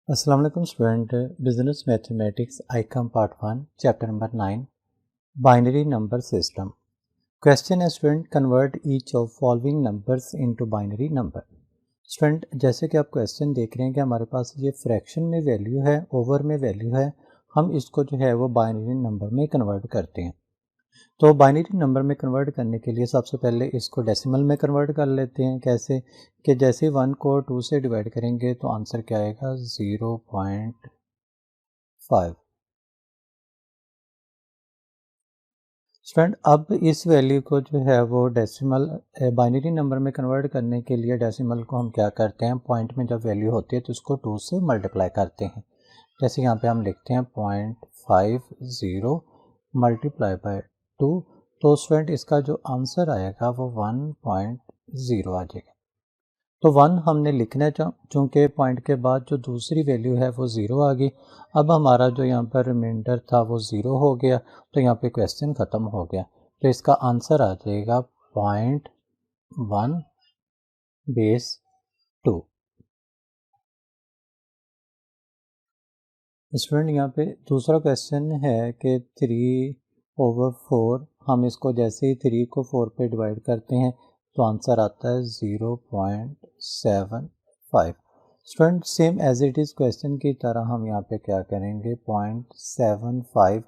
अस्सलाम वालेकुम student. Business mathematics ICom part 1 chapter number 9 binary number system. Question है student, convert each of following numbers into binary number. Student जैसे कि आप question देख रहे हैं कि हमारे पास ये फ्रैक्शन में वैल्यू है, ओवर में वैल्यू है, हम इसको जो है वो बाइनरी नंबर में कन्वर्ट करते हैं। तो बाइनरी नंबर में कन्वर्ट करने के लिए सबसे पहले इसको डेसिमल में कन्वर्ट कर लेते हैं। कैसे कि जैसे 1 को 2 से डिवाइड करेंगे तो आंसर क्या आएगा 0.5। स्टूडेंट अब इस वैल्यू को जो है वो डेसिमल बाइनरी नंबर में कन्वर्ट करने के लिए डेसिमल को हम क्या करते हैं, पॉइंट में जब वैल्यू होती है तो उसको 2 से मल्टीप्लाई करते हैं। जैसे यहाँ पे हम लिखते हैं 0.50 मल्टीप्लाई बाय 2, तो स्टूडेंट इसका जो आंसर आएगा वो 1.0 आ जाएगा। तो 1 हमने लिखना है, चूँकि पॉइंट के बाद जो दूसरी वैल्यू है वो 0 आ गई। अब हमारा जो यहाँ पर रिमाइंडर था वो 0 हो गया, तो यहाँ पे क्वेश्चन ख़त्म हो गया। तो इसका आंसर आ जाएगा 0.1 बेस 2। स्टूडेंट यहाँ पे दूसरा क्वेश्चन है कि 3/4, हम इसको जैसे ही 3 को 4 पे डिवाइड करते हैं तो आंसर आता है 0.75। Student same as it is question की तरह हम यहाँ पे क्या करेंगे, 0.75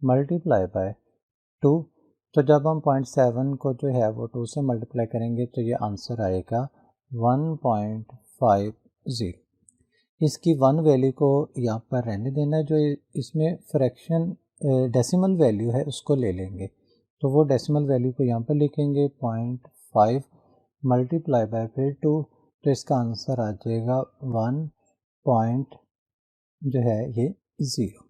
मल्टीप्लाई बाय 2। तो जब हम 0.7 को जो है वो 2 से मल्टीप्लाई करेंगे तो ये आंसर आएगा 1.50। इसकी 1 वैल्यू को यहाँ पर रहने देना है, जो इसमें फ्रैक्शन डेसिमल वैल्यू है उसको ले लेंगे। तो वो डेसिमल वैल्यू को यहाँ पर लिखेंगे 0.5 मल्टीप्लाई बाय फिर 2, तो इसका आंसर आ जाएगा 1 पॉइंट जो है ये 0।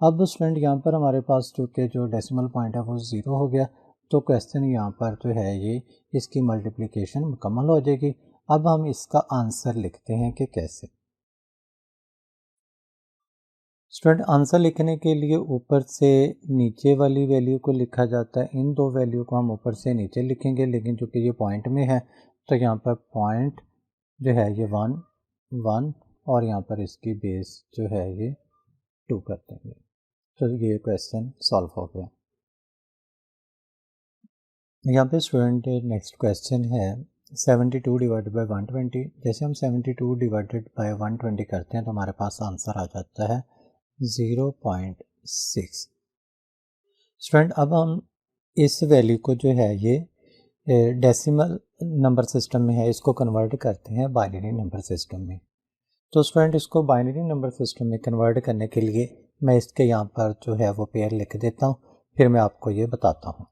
अब स्टूडेंट यहाँ पर हमारे पास चूँकि जो डेसिमल पॉइंट है वो 0 हो गया, तो क्वेश्चन यहाँ पर जो है ये इसकी मल्टीप्लिकेशन मुकम्मल हो जाएगी। अब हम इसका आंसर लिखते हैं कि कैसे। स्टूडेंट आंसर लिखने के लिए ऊपर से नीचे वाली वैल्यू को लिखा जाता है। इन दो वैल्यू को हम ऊपर से नीचे लिखेंगे, लेकिन चूँकि ये पॉइंट में है तो यहाँ पर पॉइंट जो है ये 1 और यहाँ पर इसकी बेस जो है ये 2 कर देंगे। तो ये क्वेश्चन सॉल्व हो गया। यहाँ पे स्टूडेंट नेक्स्ट क्वेश्चन है 72 डिवाइडेड बाई 120। जैसे हम 72 डिवाइडेड बाई 120 करते हैं तो हमारे पास आंसर आ जाता है 0.6। स्टूडेंट अब हम इस वैल्यू को जो है ये डेसिमल नंबर सिस्टम में है, इसको कन्वर्ट करते हैं बाइनरी नंबर सिस्टम में। तो स्टूडेंट इसको बाइनरी नंबर सिस्टम में कन्वर्ट करने के लिए मैं इसके यहाँ पर जो है वो पेयर लिख देता हूँ, फिर मैं आपको ये बताता हूँ।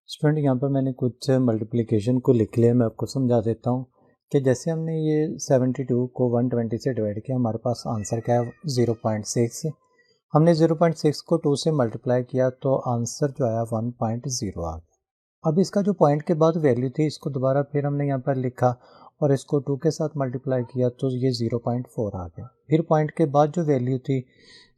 स्टूडेंट यहाँ पर मैंने कुछ मल्टीप्लिकेशन को लिख लिया, मैं आपको समझा देता हूँ कि जैसे हमने ये 72 को 120 से डिवाइड किया, हमारे पास आंसर क्या है 0.6। हमने 0.6 को 2 से मल्टीप्लाई किया तो आंसर जो आया 1.0 आ गया। अब इसका जो पॉइंट के बाद वैल्यू थी इसको दोबारा फिर हमने यहाँ पर लिखा और इसको 2 के साथ मल्टीप्लाई किया तो ये 0.4 आ गया। फिर पॉइंट के बाद जो वैल्यू थी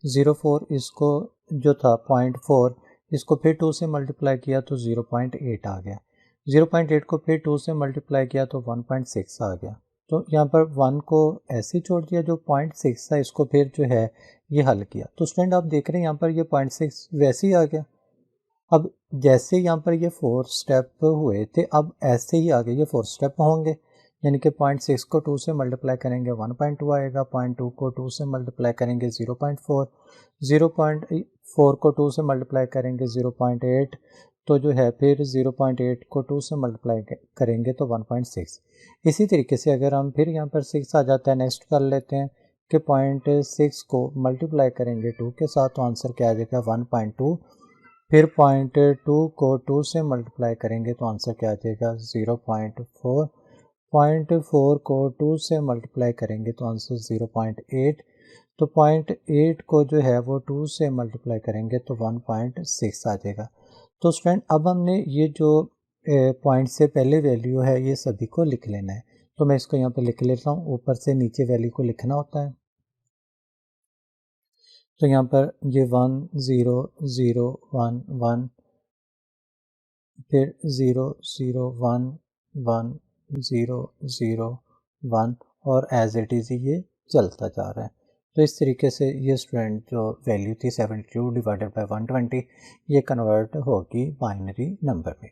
0.4, इसको जो था 0.4, इसको फिर 2 से मल्टीप्लाई किया तो 0.8 आ गया। 0.8 को फिर 2 से मल्टीप्लाई किया तो 1.6 आ गया। तो यहाँ पर 1 को ऐसे छोड़ दिया, जो 0.6 था इसको फिर जो है ये हल किया। तो स्टूडेंट आप देख रहे हैं यहाँ पर ये 0.6 वैसे ही आ गया। अब जैसे यहाँ पर ये 4 स्टेप हुए थे, अब ऐसे ही आगे ये 4 स्टेप होंगे, यानी कि 0.6 को 2 से मल्टीप्लाई करेंगे 1.2 आएगा, 0.2 को 2 से मल्टीप्लाई करेंगे 0.4, 0.4 को 2 से मल्टीप्लाई करेंगे 0.8, तो जो है फिर 0.8 को 2 से मल्टीप्लाई करेंगे तो 1.6। इसी तरीके से अगर हम फिर यहाँ पर 6 आ जाता है, नेक्स्ट कर लेते हैं कि 0.6 को मल्टीप्लाई करेंगे 2 के साथ तो आंसर क्या आ जाएगा 1.2। फिर 0.2 को 2 से मल्टीप्लाई करेंगे तो आंसर क्या आ जाएगा 0.4। 0.4 को 2 से मल्टीप्लाई करेंगे तो आंसर 0.8। तो 0.8 को जो है वो 2 से मल्टीप्लाई करेंगे तो 1.6 आ जाएगा। तो स्टूडेंट अब हमने ये जो पॉइंट से पहले वैल्यू है ये सभी को लिख लेना है। तो मैं इसको यहाँ पे लिख लेता हूँ, ऊपर से नीचे वैल्यू को लिखना होता है। तो यहाँ पर ये 1 0 0 1 1, फिर 0 0 1 1 0 0 1 और एज इट इज़ ये चलता जा रहा है। तो इस तरीके से ये स्टूडेंट जो वैल्यू थी 72 डिवाइडेड बाई 120 ये कन्वर्ट होगी बाइनरी नंबर में।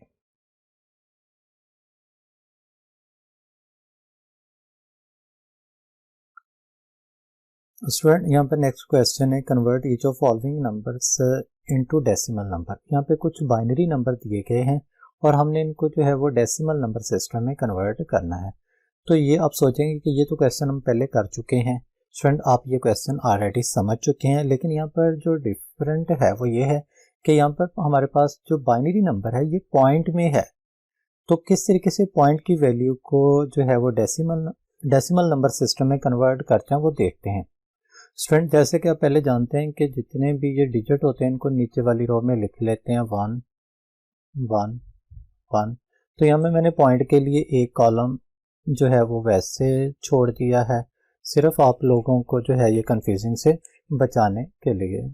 स्टूडेंट यहाँ पर नेक्स्ट क्वेश्चन है, convert each of following numbers into decimal number. यहाँ पे कुछ बाइनरी नंबर दिए गए हैं और हमने इनको जो है वो डेसिमल नंबर सिस्टम में कन्वर्ट करना है। तो ये आप सोचेंगे कि ये तो क्वेश्चन हम पहले कर चुके हैं। स्टूडेंट आप ये क्वेश्चन ऑलरेडी समझ चुके हैं, लेकिन यहाँ पर जो डिफरेंट है वो ये है कि यहाँ पर हमारे पास जो बाइनरी नंबर है ये पॉइंट में है। तो किस तरीके से पॉइंट की वैल्यू को जो है वो डेसिमल नंबर सिस्टम में कन्वर्ट करते हैं वो देखते हैं। स्टूडेंट जैसे कि आप पहले जानते हैं कि जितने भी ये डिजिट होते हैं इनको नीचे वाली रो में लिख लेते हैं 1 1 1। तो यहाँ में मैंने पॉइंट के लिए एक कॉलम जो है वो वैसे छोड़ दिया है, सिर्फ आप लोगों को जो है ये कंफ्यूजिंग से बचाने के लिए।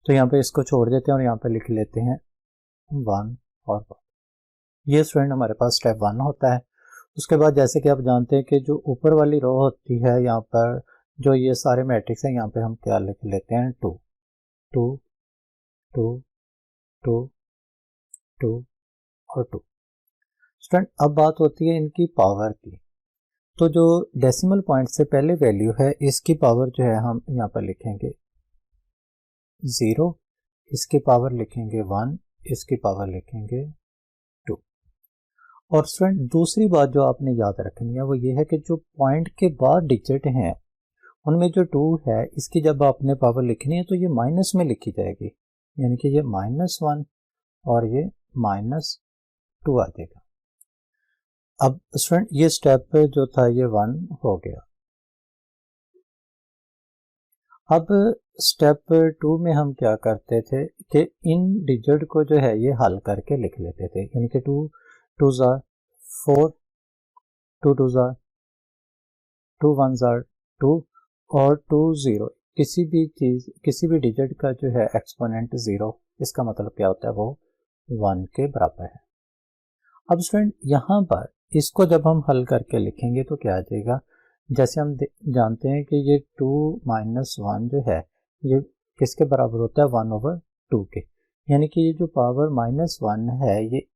तो यहाँ पे इसको छोड़ देते हैं और यहाँ पे लिख लेते हैं 1 और 1। ये स्टूडेंट हमारे पास स्टेप 1 होता है। उसके बाद जैसे कि आप जानते हैं कि जो ऊपर वाली रो होती है यहाँ पर जो ये सारे मैट्रिक्स हैं यहाँ पे हम क्या लिख लेते हैं 2 2 2 2 2 और 2। स्टूडेंट अब बात होती है इनकी पावर की। तो जो डेसिमल पॉइंट से पहले वैल्यू है इसकी पावर जो है हम यहाँ पर लिखेंगे 0, इसकी पावर लिखेंगे 1, इसकी पावर लिखेंगे 2। और स्टूडेंट दूसरी बात जो आपने याद रखनी है वो ये है कि जो पॉइंट के बाद डिजिट हैं उनमें जो 2 है इसकी जब आपने पावर लिखनी है तो ये माइनस में लिखी जाएगी, यानी कि ये -1 और ये -2 आ जाएगा। अब स्टूडेंट ये स्टेप जो था ये 1 हो गया। अब स्टेप 2 में हम क्या करते थे कि इन डिजिट को जो है ये हल करके लिख लेते थे, यानी कि 2 2s are 4, 2 2s are 2 1s are 2 और 2 0। किसी भी चीज़ किसी भी डिजिट का जो है एक्सपोनेंट 0, इसका मतलब क्या होता है वो 1 के बराबर है। अब स्टूडेंट यहाँ पर इसको जब हम हल करके लिखेंगे तो क्या आ जाएगा, जैसे हम जानते हैं कि ये 2 -1 जो है ये किसके बराबर होता है 1/2 के, यानी कि ये जो पावर -1 है ये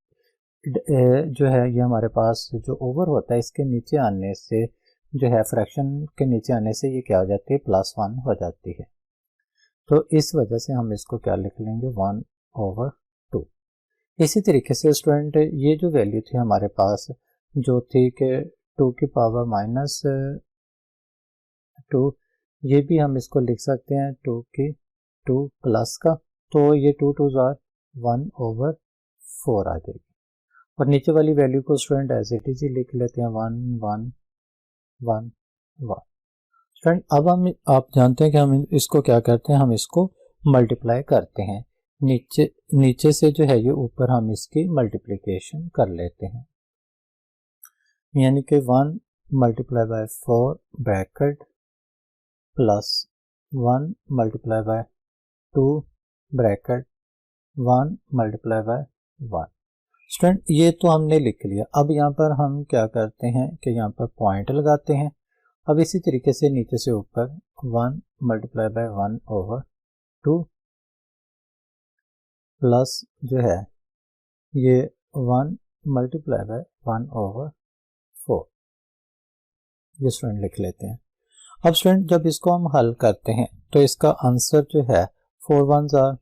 जो है ये हमारे पास जो ओवर होता है इसके नीचे आने से जो है फ्रैक्शन के नीचे आने से ये क्या हो जाती है +1 हो जाती है। तो इस वजह से हम इसको क्या लिख लेंगे 1/2। इसी तरीके से स्टूडेंट ये जो वैल्यू थी हमारे पास जो थी कि 2 की पावर -2, ये भी हम इसको लिख सकते हैं 2 प्लस का, तो ये 2 2s are 1/4 आ जाएगी। और नीचे वाली वैल्यू को स्टूडेंट एज इट इज ही लिख लेते हैं 1 1 1 1। स्टूडेंट अब हम आप जानते हैं कि हम इसको क्या करते हैं, हम इसको मल्टीप्लाई करते हैं। नीचे से जो है ये ऊपर हम इसकी मल्टीप्लिकेशन कर लेते हैं, यानी कि 1 multiply by 4 bracket plus 1 multiply by 2 bracket 1 multiply by 1। Student ये तो हमने लिख लिया। अब यहाँ पर हम क्या करते हैं कि यहाँ पर पॉइंट लगाते हैं। अब इसी तरीके से नीचे से ऊपर 1 मल्टीप्लाई बाय 1/2 प्लस जो है ये 1 मल्टीप्लाई बाय 1/4, ये स्टूडेंट लिख लेते हैं। अब स्टूडेंट जब इसको हम हल करते हैं तो इसका आंसर जो है 4 1s are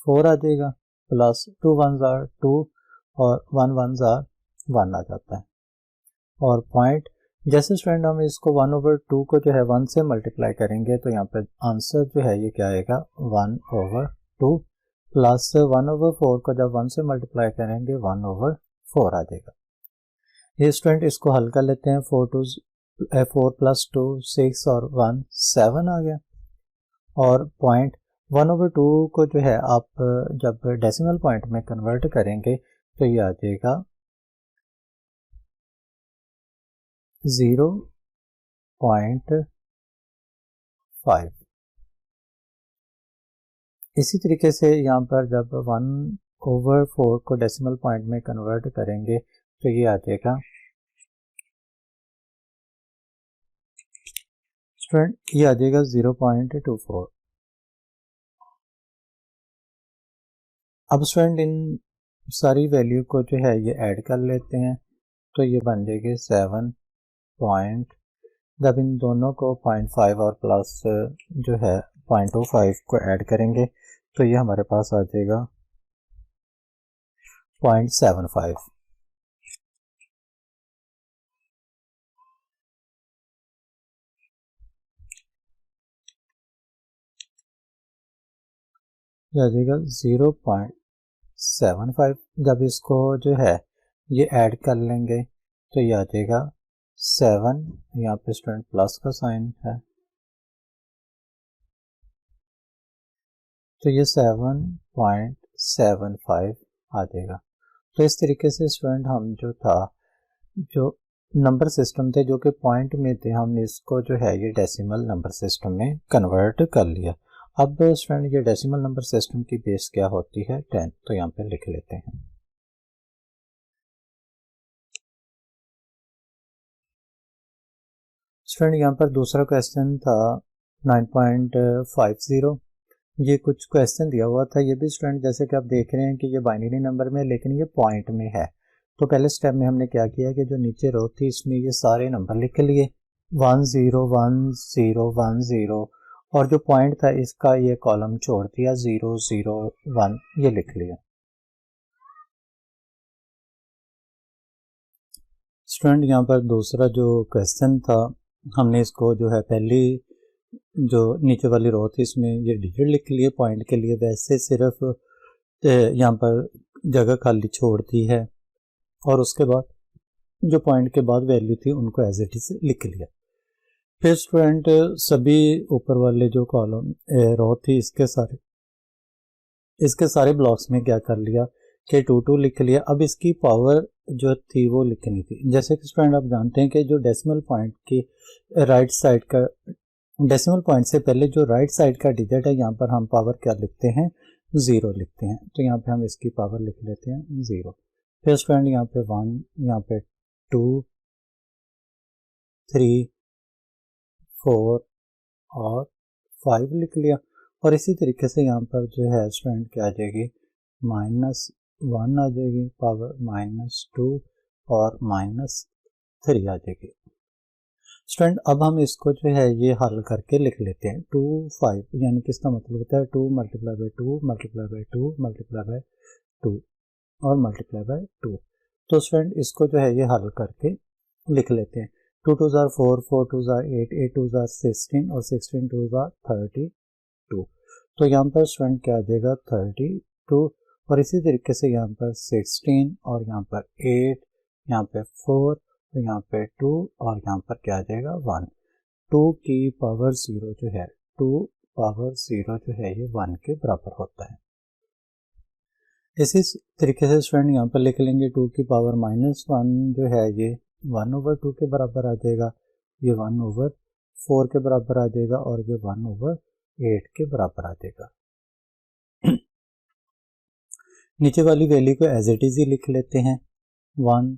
4 आ जाएगा, प्लस 2 1s are 2 और 1 1s are 1 आ जाता है। और पॉइंट जैसे स्टूडेंट हम इसको 1/2 को जो है 1 से मल्टीप्लाई करेंगे तो यहाँ पे आंसर जो है ये क्या आएगा 1/2 प्लस 1/4 को जब 1 से मल्टीप्लाई करेंगे 1/4 आ जाएगा। ये स्टूडेंट इसको हल कर लेते हैं। 4 + 2 6 और 1 7 आ गया। और पॉइंट 1/2 को जो है आप जब डेसिमल पॉइंट में कन्वर्ट करेंगे तो ये आ जाएगा 0.5। इसी तरीके से यहाँ पर जब 1/4 को डेसिमल पॉइंट में कन्वर्ट करेंगे तो ये आ जाएगा स्टूडेंट ये आ जाएगा 0.24। अब स्टूडेंट इन सारी वैल्यू को जो है ये ऐड कर लेते हैं, तो ये बन जाएगी 7 पॉइंट, जब इन दोनों को 0.5 और प्लस जो है 0.25 को ऐड करेंगे तो ये हमारे पास आ जाएगा 0.75। ये आ जाएगा 0.75। जब इसको जो है ये ऐड कर लेंगे तो ये आ जाएगा 7, यहाँ पे स्टूडेंट प्लस का साइन है, तो ये 7.75 आ जाएगा। तो इस तरीके से स्टूडेंट हम जो था, जो नंबर सिस्टम थे जो कि पॉइंट में थे, हमने इसको जो है ये डेसिमल नंबर सिस्टम में कन्वर्ट कर लिया। अब स्टूडेंट ये डेसिमल नंबर सिस्टम की बेस क्या होती है? 10। तो यहाँ पे लिख लेते हैं। स्टूडेंट यहाँ पर दूसरा क्वेश्चन था 9.50। ये कुछ क्वेश्चन दिया हुआ था, ये भी स्टूडेंट जैसे कि आप देख रहे हैं कि ये बाइनरी नंबर में, लेकिन ये पॉइंट में है। तो पहले स्टेप में हमने क्या किया कि जो नीचे रो थी इसमें ये सारे नंबर लिख लिए 1 0 1 0 1 0, और जो पॉइंट था इसका ये कॉलम छोड़ दिया 0 0 1, ये लिख लिया। स्टूडेंट यहाँ पर दूसरा जो क्वेश्चन था, हमने इसको जो है पहली जो नीचे वाली रो थी इसमें ये डिजिट लिख लिए पॉइंट के लिए, वैसे सिर्फ यहाँ पर जगह खाली छोड़ दी है, और उसके बाद जो पॉइंट के बाद वैल्यू थी उनको एज इट इज लिख लिया। फिर स्टूडेंट सभी ऊपर वाले जो कॉलम रो थी इसके सारे ब्लॉक्स में क्या कर लिया कि 2 लिख लिया। अब इसकी पावर जो थी वो लिखनी थी। जैसे कि स्टूडेंट आप जानते हैं कि जो डेसिमल पॉइंट की राइट साइड का, डेसिमल पॉइंट से पहले जो राइट साइड का डिजिट है यहाँ पर हम पावर क्या लिखते हैं? 0 लिखते हैं। तो यहाँ पे हम इसकी पावर लिख लेते हैं 0। फिर स्टूडेंट यहाँ पे 1, यहाँ पे 2 3 4 और 5 लिख लिया। और इसी तरीके से यहाँ पर जो है स्टूडेंट क्या आ जाएगी? -1 आ जाएगी, पावर -2 और -3 आ जाएगी। स्टूडेंट अब हम इसको जो है ये हल करके लिख लेते हैं 2 5, यानी कि इसका मतलब होता है 2 × 2 × 2 × 2 और मल्टीप्लाई बाय 2। तो स्टूडेंट इसको जो है ये हल करके लिख लेते हैं। 2 2 4 4 2 8 8 2 16 और 16 2 32। तो यहाँ पर स्टूडेंट क्या आ जाएगा? 32। और इसी तरीके से यहाँ पर 16 और यहाँ पर 8, यहाँ पे 4, तो यहाँ पे 2 और यहाँ पर क्या आ जाएगा? 1। 2 की पावर 0 जो है, 2 पावर 0 जो है ये 1 के बराबर होता है। इसी तरीके से स्टूडेंट यहाँ पर लिख लेंगे 2 की पावर -1 जो है ये 1/2 के बराबर आ जाएगा, ये 1/4 के बराबर आ जाएगा, और ये 1/8 के बराबर आ जाएगा। नीचे वाली वैल्यू को एज इट इज ही लिख लेते हैं 1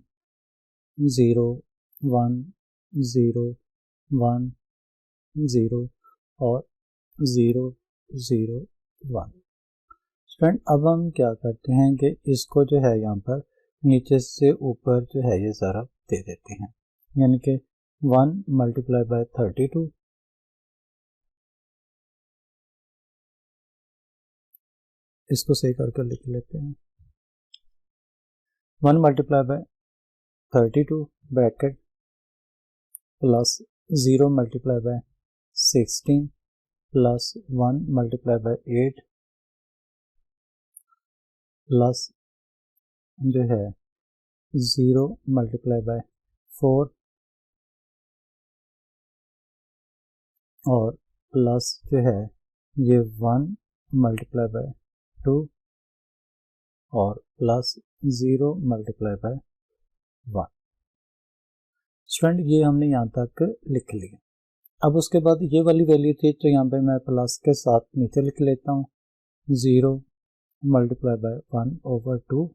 0 1 0 1 0 और 0 0 1। फ्रेंड अब हम क्या करते हैं कि इसको जो है यहाँ पर नीचे से ऊपर जो है ये ज़रा दे देते हैं, यानी कि 1 × 32, इसको सही करके लिख लेते हैं 1 × 32 ब्रैकेट प्लस 0 × 16 प्लस 1 × 8 प्लस जो है 0 × 4 और प्लस जो है ये 1 × 2 और प्लस 0 × 1। स्टूडेंट ये हमने यहाँ तक लिख लिया। अब उसके बाद ये वाली वैल्यू थी तो यहाँ पे मैं प्लस के साथ नीचे लिख लेता हूँ 0 × 1/2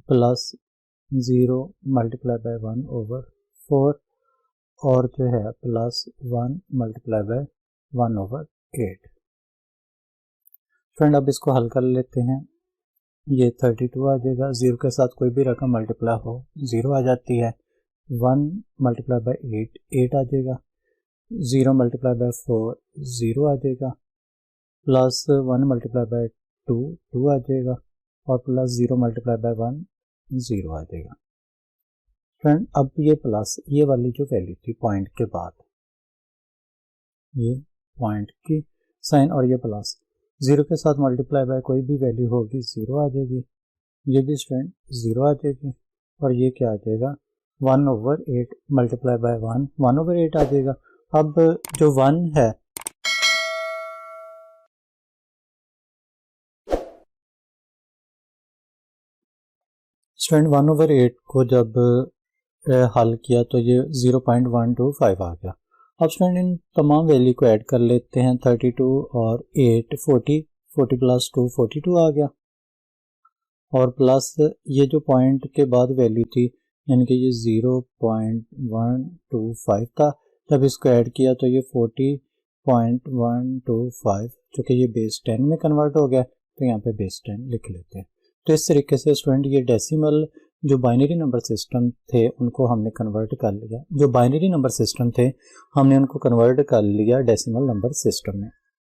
प्लस 0 × 1/4 और जो है प्लस 1 मल्टीप्लाई बाय 1/8। फ्रेंड अब इसको हल कर लेते हैं। ये 32 आ जाएगा, 0 के साथ कोई भी रकम मल्टीप्लाई हो 0 आ जाती है। 1 मल्टीप्लाई बाय 8 8 आ जाएगा। 0 मल्टीप्लाई बाय 4 0 आ जाएगा। प्लस 1 मल्टीप्लाई बाय 2 2 आ जाएगा। और प्लस 0 मल्टीप्लाई बाय 1 0 आ जाएगा। फ्रेंड अब ये प्लस ये वाली जो वैल्यू थी पॉइंट के बाद, ये पॉइंट की साइन और ये प्लस 0 के साथ मल्टीप्लाई बाय कोई भी वैल्यू होगी 0 आ जाएगी। ये भी स्टूडेंट 0 आ जाएगी। और ये क्या आ जाएगा 1/8 मल्टीप्लाई बाय 1/8 आ जाएगा। अब जो 1 है स्टूडेंट 1/8 को जब हल किया तो ये 0.125 आ गया। अब स्टूडेंट इन तमाम वैल्यू को ऐड कर लेते हैं। 32 और 8 40 प्लस 2 42 आ गया। और प्लस ये जो पॉइंट के बाद वैल्यू थी यानी कि ये 0.125 था, जब इसको ऐड किया तो ये 40.125 जो कि ये बेस 10 में कन्वर्ट हो गया, तो यहाँ पे बेस 10 लिख लेते हैं। तो इस तरीके से स्टूडेंट ये डेसिमल जो बाइनरी नंबर सिस्टम थे उनको हमने कन्वर्ट कर लिया, जो बाइनरी नंबर सिस्टम थे हमने उनको कन्वर्ट कर लिया डेसिमल नंबर सिस्टम में।